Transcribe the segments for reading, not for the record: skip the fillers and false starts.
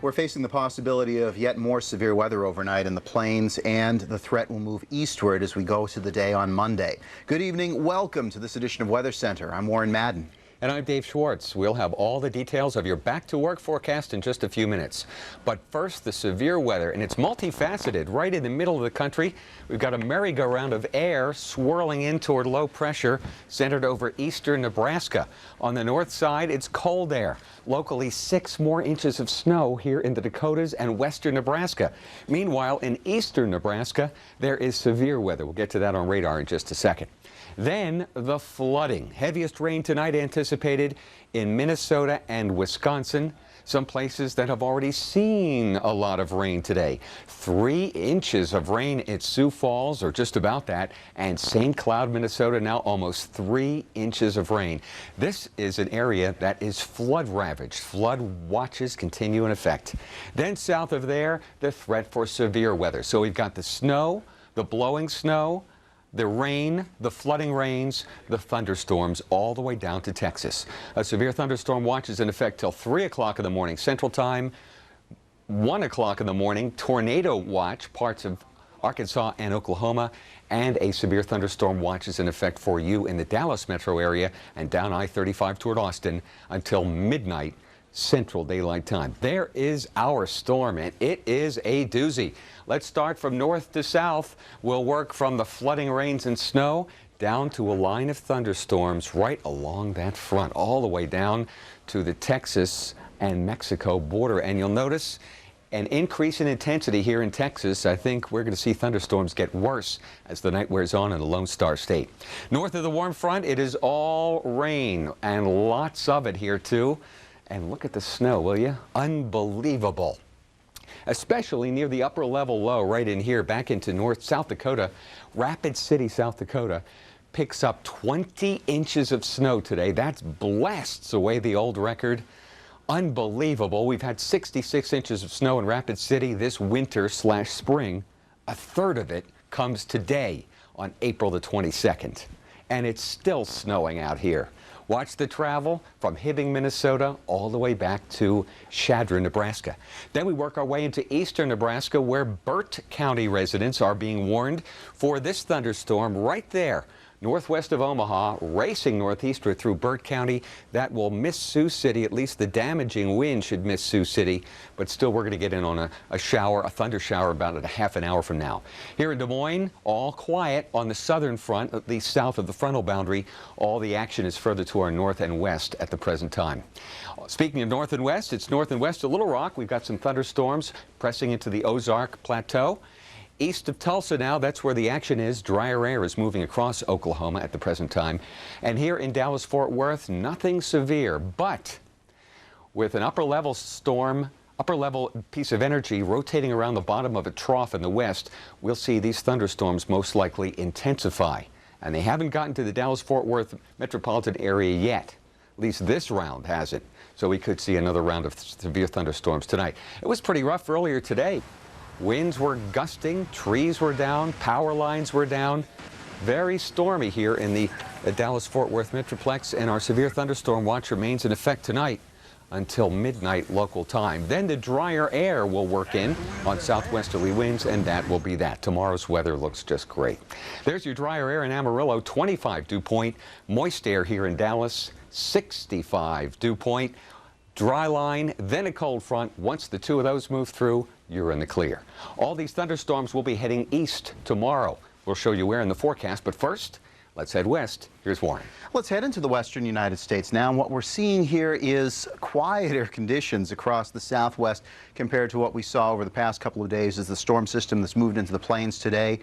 We're facing the possibility of yet more severe weather overnight in the plains, and the threat will move eastward as we go to the day on Monday. Good evening. Welcome to this edition of Weather Center. I'm Warren Madden. And I'm Dave Schwartz. We'll have all the details of your back-to-work forecast in just a few minutes. But first, the severe weather, and it's multifaceted. Right in the middle of the country, we've got a merry-go-round of air swirling in toward low pressure centered over eastern Nebraska. On the north side, it's cold air. Locally, 6 more inches of snow here in the Dakotas and western Nebraska. Meanwhile, in eastern Nebraska, there is severe weather. We'll get to that on radar in just a second. Then the flooding. Heaviest rain tonight anticipated in Minnesota and Wisconsin. Some places that have already seen a lot of rain today. 3 inches of rain at Sioux Falls, or just about that, and St. Cloud, Minnesota, now almost 3 inches of rain. This is an area that is flood ravaged. Flood watches continue in effect. Then south of there, the threat for severe weather. So we've got the snow, the blowing snow, the rain, the flooding rains, the thunderstorms, all the way down to Texas. A severe thunderstorm watch is in effect till 3 o'clock in the morning Central Time, 1 o'clock in the morning, tornado watch, parts of Arkansas and Oklahoma, and a severe thunderstorm watch is in effect for you in the Dallas metro area and down I-35 toward Austin until midnight Central Daylight Time. There is our storm, and it is a doozy. Let's start from north to south. We'll work from the flooding rains and snow down to a line of thunderstorms right along that front, all the way down to the Texas and Mexico border. And you'll notice an increase in intensity here in Texas. I think we're going to see thunderstorms get worse as the night wears on in the Lone Star State. North of the warm front, it is all rain, and lots of it here too. And look at the snow, will you? Unbelievable. Especially near the upper level low right in here back into South Dakota. Rapid City, South Dakota picks up 20 inches of snow today. That's blasts away the old record. Unbelievable. We've had 66 inches of snow in Rapid City this winter/spring. A third of it comes today on April the 22nd. And it's still snowing out here. Watch the travel from Hibbing, Minnesota, all the way back to Chadron, Nebraska. Then we work our way into eastern Nebraska, where Burt County residents are being warned for this thunderstorm right there, northwest of Omaha, racing northeastward through Burt County. That will miss Sioux City. At least the damaging wind should miss Sioux City. But still, we're going to get in on a shower, a thunder shower, about a half an hour from now. Here in Des Moines, all quiet on the southern front, at least south of the frontal boundary. All the action is further to our north and west at the present time. Speaking of north and west, it's north and west of Little Rock. We've got some thunderstorms pressing into the Ozark Plateau. East of Tulsa now, that's where the action is. Drier air is moving across Oklahoma at the present time. And here in Dallas-Fort Worth, nothing severe, but with an upper-level storm, upper-level piece of energy rotating around the bottom of a trough in the west, we'll see these thunderstorms most likely intensify. And they haven't gotten to the Dallas-Fort Worth metropolitan area yet. At least this round hasn't. So we could see another round of severe thunderstorms tonight. It was pretty rough earlier today. Winds were gusting, trees were down, power lines were down. Very stormy here in the Dallas-Fort Worth Metroplex, and our severe thunderstorm watch remains in effect tonight until midnight local time. Then the drier air will work in on southwesterly winds, and that will be that. Tomorrow's weather looks just great. There's your drier air in Amarillo, 25 dew point. Moist air here in Dallas, 65 dew point. Dry line, then a cold front. Once the two of those move through, you're in the clear. All these thunderstorms will be heading east tomorrow. We'll show you where in the forecast, but first, let's head west. Here's Warren. Let's head into the western United States now. And what we're seeing here is quieter conditions across the southwest compared to what we saw over the past couple of days as the storm system that's moved into the plains today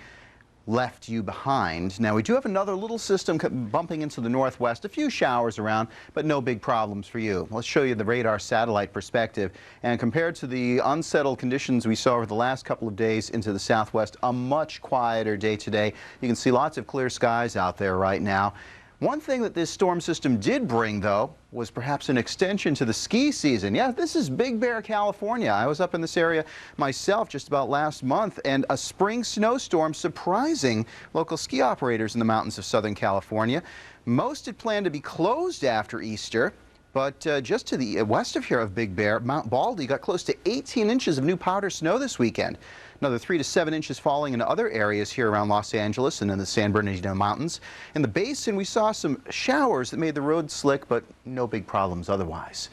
left you behind. Now, we do have another little system bumping into the northwest, a few showers around, but no big problems for you. Let's show you the radar satellite perspective. And compared to the unsettled conditions we saw over the last couple of days into the southwest, a much quieter day today. You can see lots of clear skies out there right now. One thing that this storm system did bring, though, was perhaps an extension to the ski season. Yeah, this is Big Bear, California. I was up in this area myself just about last month, and a spring snowstorm surprising local ski operators in the mountains of Southern California. Most had planned to be closed after Easter, But just to the west of here of Big Bear, Mount Baldy got close to 18 inches of new powder snow this weekend. Another 3 to 7 inches falling in other areas here around Los Angeles and in the San Bernardino Mountains. In the basin, we saw some showers that made the road slick, but no big problems otherwise.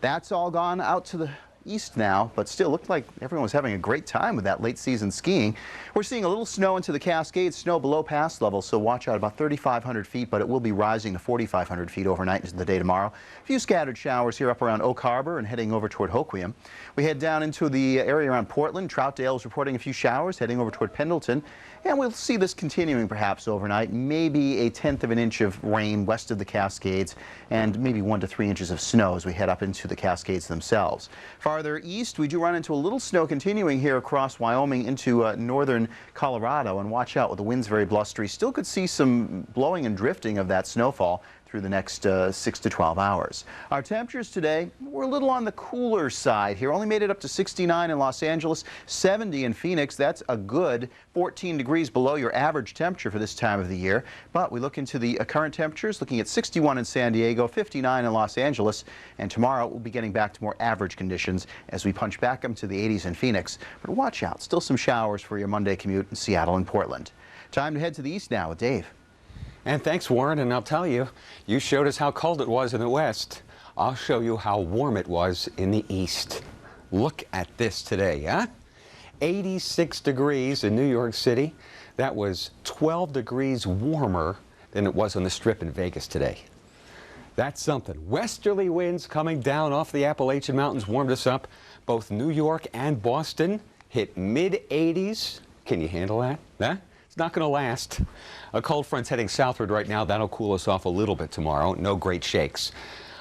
That's all gone out to the east now, but still looked like everyone was having a great time with that late season skiing. We're seeing a little snow into the Cascades, snow below pass level, so watch out about 3,500 feet, but it will be rising to 4,500 feet overnight into the day tomorrow. A few scattered showers here up around Oak Harbor and heading over toward Hoquiam. We head down into the area around Portland. Troutdale is reporting a few showers heading over toward Pendleton, and we'll see this continuing perhaps overnight. Maybe 1/10 of an inch of rain west of the Cascades and maybe 1 to 3 inches of snow as we head up into the Cascades themselves. Farther east, we do run into a little snow continuing here across Wyoming into northern Colorado, and watch out with the winds very blustery. Still could see some blowing and drifting of that snowfall through the next 6 to 12 hours. Our temperatures today were a little on the cooler side here. Only made it up to 69 in Los Angeles, 70 in Phoenix. That's a good 14 degrees below your average temperature for this time of the year. But we look into the current temperatures, looking at 61 in San Diego, 59 in Los Angeles, and tomorrow we'll be getting back to more average conditions as we punch back up to the 80s in Phoenix. But watch out, still some showers for your Monday commute in Seattle and Portland. Time to head to the east now with Dave. And thanks, Warren, and I'll tell you, you showed us how cold it was in the west. I'll show you how warm it was in the east. Look at this today, huh? 86 degrees in New York City. That was 12 degrees warmer than it was on the Strip in Vegas today. That's something. Westerly winds coming down off the Appalachian Mountains warmed us up. Both New York and Boston hit mid-80s. Can you handle that? Huh? It's not going to last. A cold front's heading southward right now. That'll cool us off a little bit tomorrow. No great shakes.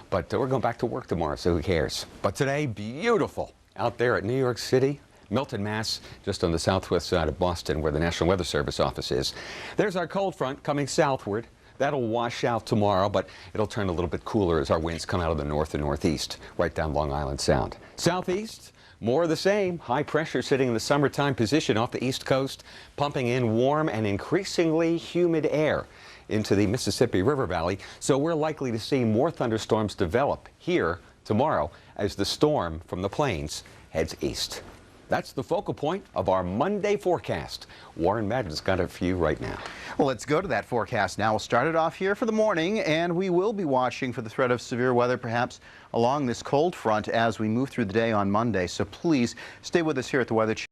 But we're going back to work tomorrow, so who cares? But today, beautiful out there at New York City, Milton, Mass., just on the southwest side of Boston where the National Weather Service office is. There's our cold front coming southward. That'll wash out tomorrow, but it'll turn a little bit cooler as our winds come out of the north and northeast, right down Long Island Sound. Southeast, more of the same. High pressure sitting in the summertime position off the east coast, pumping in warm and increasingly humid air into the Mississippi River Valley. So we're likely to see more thunderstorms develop here tomorrow as the storm from the plains heads east. That's the focal point of our Monday forecast. Warren Madden's got a few right now. Well, let's go to that forecast now. We'll start it off here for the morning, and we will be watching for the threat of severe weather perhaps along this cold front as we move through the day on Monday. So please stay with us here at the Weather Channel.